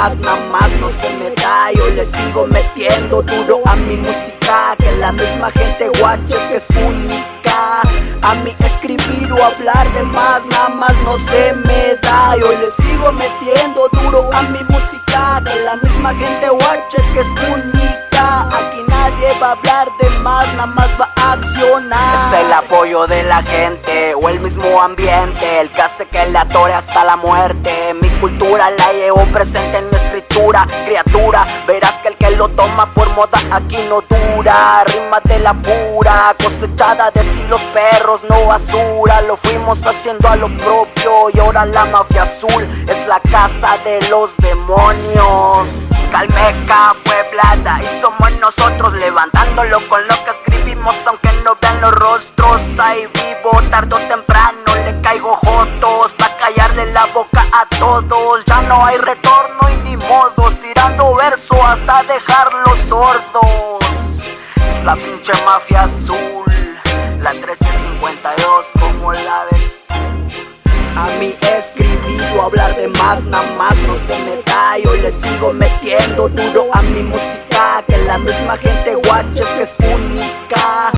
más, nada más no se me da. Yo le sigo metiendo duro a mi música, que la misma gente guache que es única. A mí escribir o hablar de más, nada más no se me da. Yo le sigo metiendo duro a mi música, que la misma gente guache que es única. Aquí nadie va a hablar de más, nada más va a accionar. Es el apoyo de la gente o el mismo ambiente el que hace que le atore hasta la muerte. Mi cultura la llevo presente en mi escritura. Criatura, verás que el que lo toma por moda aquí no dura. Rima de la pura, cosechada de estilos perros, no basura. Lo fuimos haciendo a lo propio y ahora la mafia azul es la casa de los demonios. Calmeca, Pueblada, y somos nosotros levantándolo con lo que escribimos, aunque no vean los rostros. Ahí vivo, tarde o temprano le caigo jotos, pa' callarle la boca a todos. Ya no hay retorno y ni modos, tirando verso hasta dejarlos sordos. Es la pinche mafia azul, la 1352, como la ves. A mí escribir o hablar de más, nada más no se me da. Yo le sigo metiendo duro a mi música, que la misma gente guache que es única.